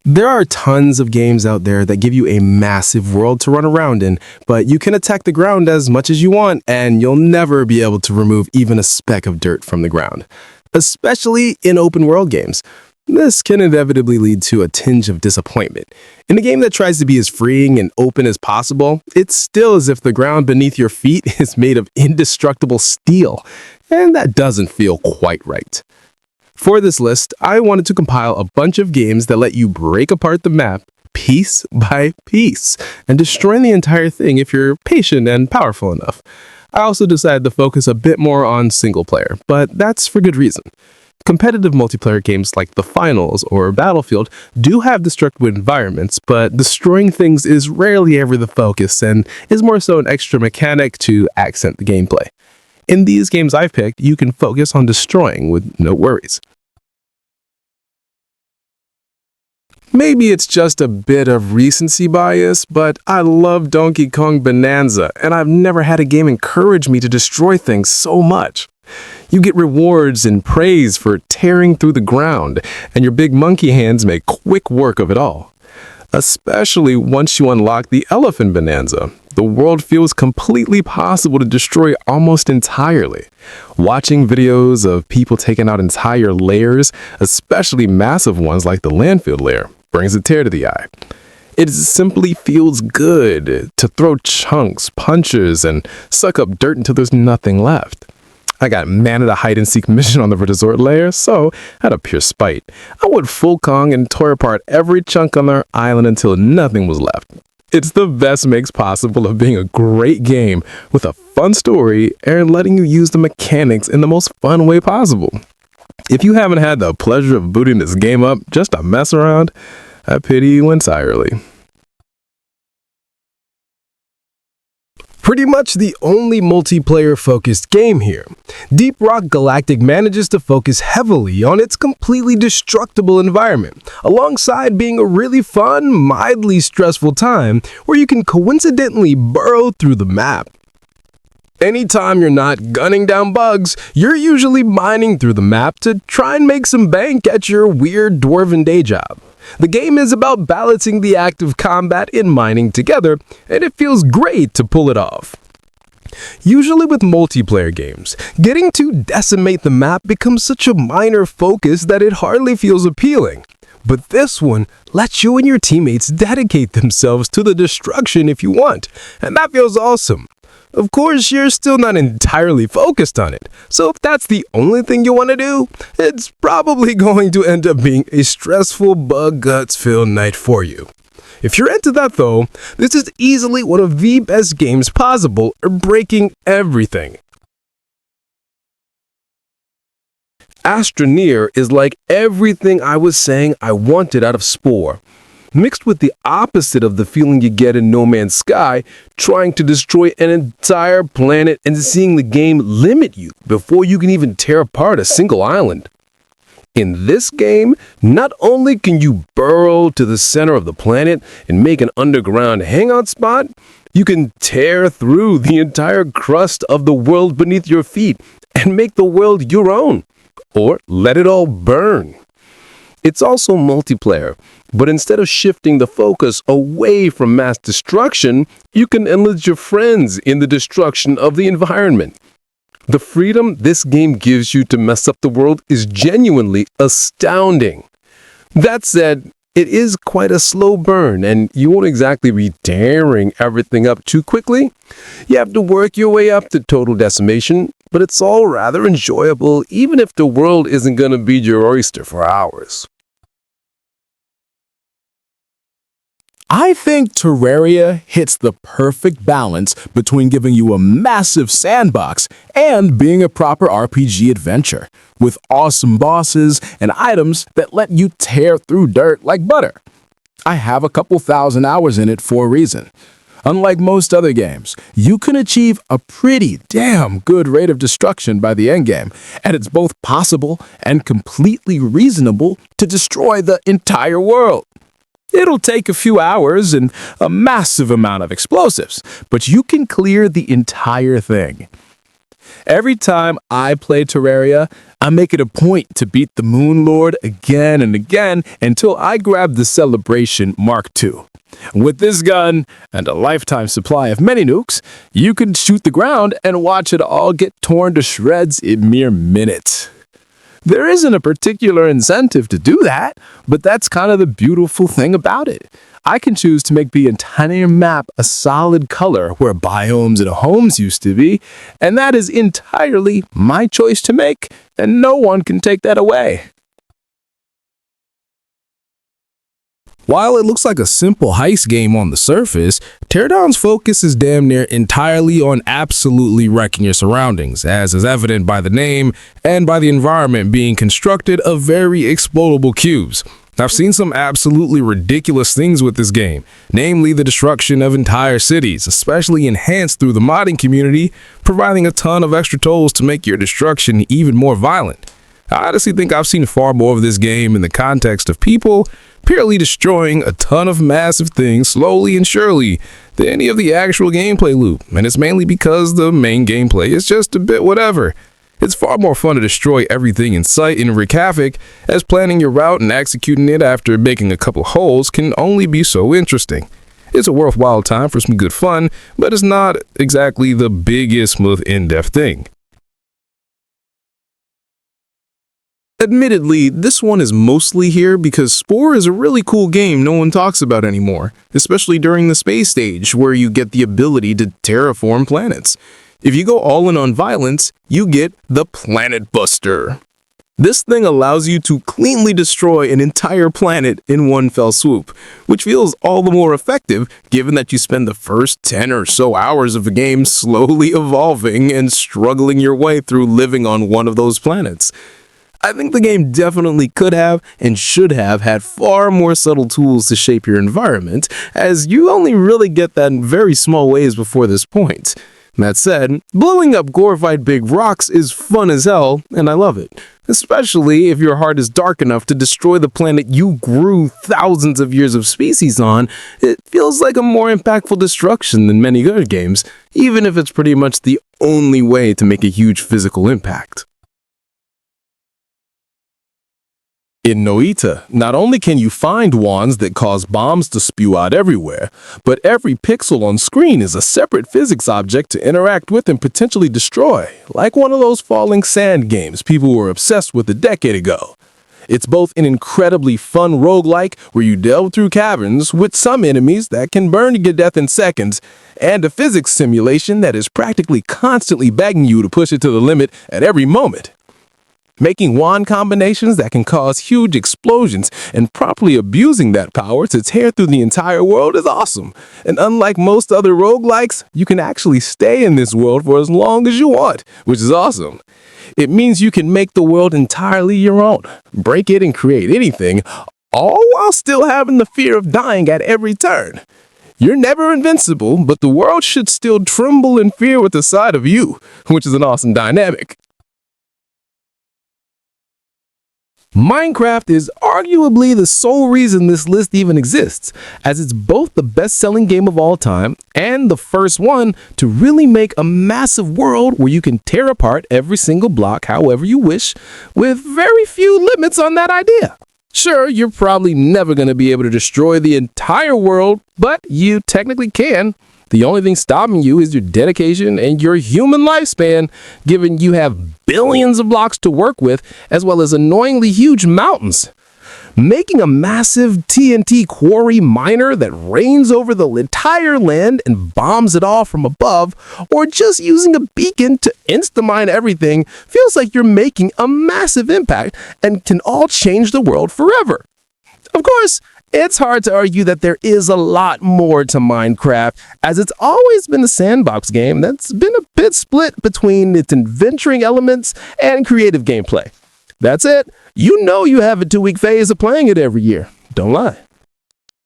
There are tons of games out there that give you a massive world to run around in, but you can attack the ground as much as you want, and you'll never be able to remove even a speck of dirt from the ground. Especially in open world games. This can inevitably lead to a tinge of disappointment. In a game that tries to be as freeing and open as possible, it's still as if the ground beneath your feet is made of indestructible steel, and that doesn't feel quite right. For this list, I wanted to compile a bunch of games that let you break apart the map piece by piece and destroy the entire thing if you're patient and powerful enough. I also decided to focus a bit more on single player, but that's for good reason. Competitive multiplayer games like The Finals or Battlefield do have destructive environments, but destroying things is rarely ever the focus and is more so an extra mechanic to accent the gameplay. In these games I've picked, you can focus on destroying with no worries. Maybe it's just a bit of recency bias, but I love Donkey Kong Bananza, and I've never had a game encourage me to destroy things so much. You get rewards and praise for tearing through the ground, and your big monkey hands make quick work of it all. Especially once you unlock the Elephant Bananza, the world feels completely possible to destroy almost entirely. Watching videos of people taking out entire layers, especially massive ones like the landfill layer, brings a tear to the eye. It simply feels good to throw chunks, punches, and suck up dirt until there's nothing left. I got man at a hide-and-seek mission on the resort layer, so out of pure spite, I went full Kong and tore apart every chunk on their island until nothing was left. It's the best mix possible of being a great game with a fun story and letting you use the mechanics in the most fun way possible. If you haven't had the pleasure of booting this game up just to mess around, I pity you entirely. Pretty much the only multiplayer-focused game here, Deep Rock Galactic manages to focus heavily on its completely destructible environment, alongside being a really fun, mildly stressful time where you can coincidentally burrow through the map. Anytime you're not gunning down bugs, you're usually mining through the map to try and make some bank at your weird dwarven day job. The game is about balancing the act of combat and mining together, and it feels great to pull it off. Usually with multiplayer games, getting to decimate the map becomes such a minor focus that it hardly feels appealing. But this one lets you and your teammates dedicate themselves to the destruction if you want, and that feels awesome. Of course, you're still not entirely focused on it, so if that's the only thing you want to do, it's probably going to end up being a stressful bug guts filled night for you. If you're into that though, this is easily one of the best games possible at breaking everything. Astroneer is like everything I was saying I wanted out of Spore, mixed with the opposite of the feeling you get in No Man's Sky, trying to destroy an entire planet and seeing the game limit you before you can even tear apart a single island. In this game, not only can you burrow to the center of the planet and make an underground hangout spot, you can tear through the entire crust of the world beneath your feet and make the world your own, or let it all burn. It's also multiplayer, but instead of shifting the focus away from mass destruction, you can enlist your friends in the destruction of the environment. The freedom this game gives you to mess up the world is genuinely astounding. That said, it is quite a slow burn, and you won't exactly be tearing everything up too quickly. You have to work your way up to total decimation, but it's all rather enjoyable even if the world isn't going to be your oyster for hours. I think Terraria hits the perfect balance between giving you a massive sandbox and being a proper RPG adventure, with awesome bosses and items that let you tear through dirt like butter. I have a couple thousand hours in it for a reason. Unlike most other games, you can achieve a pretty damn good rate of destruction by the endgame, and it's both possible and completely reasonable to destroy the entire world. It'll take a few hours and a massive amount of explosives, but you can clear the entire thing. Every time I play Terraria, I make it a point to beat the Moon Lord again and again until I grab the Celebration Mark II. With this gun and a lifetime supply of mini nukes, you can shoot the ground and watch it all get torn to shreds in mere minutes. There isn't a particular incentive to do that, but that's kind of the beautiful thing about it. I can choose to make the entire map a solid color where biomes and homes used to be, and that is entirely my choice to make, and no one can take that away. While it looks like a simple heist game on the surface, Teardown's focus is damn near entirely on absolutely wrecking your surroundings, as is evident by the name and by the environment being constructed of very explodable cubes. I've seen some absolutely ridiculous things with this game, namely the destruction of entire cities, especially enhanced through the modding community, providing a ton of extra tools to make your destruction even more violent. I honestly think I've seen far more of this game in the context of people purely destroying a ton of massive things slowly and surely than any of the actual gameplay loop, and it's mainly because the main gameplay is just a bit whatever. It's far more fun to destroy everything in sight and wreak havoc, as planning your route and executing it after making a couple holes can only be so interesting. It's a worthwhile time for some good fun, but it's not exactly the biggest, most in-depth thing. Admittedly, this one is mostly here because Spore is a really cool game no one talks about anymore, especially during the space stage where you get the ability to terraform planets. If you go all in on violence, you get the Planet Buster. This thing allows you to cleanly destroy an entire planet in one fell swoop, which feels all the more effective given that you spend the first 10 or so hours of the game slowly evolving and struggling your way through living on one of those planets. I think the game definitely could have and should have had far more subtle tools to shape your environment, as you only really get that in very small ways before this point. That said, blowing up glorified big rocks is fun as hell, and I love it. Especially if your heart is dark enough to destroy the planet you grew thousands of years of species on, it feels like a more impactful destruction than many other games, even if it's pretty much the only way to make a huge physical impact. In Noita, not only can you find wands that cause bombs to spew out everywhere, but every pixel on screen is a separate physics object to interact with and potentially destroy, like one of those falling sand games people were obsessed with a decade ago. It's both an incredibly fun roguelike where you delve through caverns with some enemies that can burn to your death in seconds, and a physics simulation that is practically constantly begging you to push it to the limit at every moment. Making wand combinations that can cause huge explosions and properly abusing that power to tear through the entire world is awesome. And unlike most other roguelikes, you can actually stay in this world for as long as you want, which is awesome. It means you can make the world entirely your own, break it and create anything, all while still having the fear of dying at every turn. You're never invincible, but the world should still tremble in fear with the sight of you, which is an awesome dynamic. Minecraft is arguably the sole reason this list even exists, as it's both the best-selling game of all time and the first one to really make a massive world where you can tear apart every single block however you wish, with very few limits on that idea. Sure, you're probably never going to be able to destroy the entire world, but you technically can. The only thing stopping you is your dedication and your human lifespan, given you have billions of blocks to work with, as well as annoyingly huge mountains. Making a massive TNT quarry miner that reigns over the entire land and bombs it all from above, or just using a beacon to insta-mine everything, feels like you're making a massive impact and can all change the world forever. Of course, it's hard to argue that there is a lot more to Minecraft, as it's always been a sandbox game that's been a bit split between its adventuring elements and creative gameplay. That's it. You know you have a 2-week phase of playing it every year. Don't lie.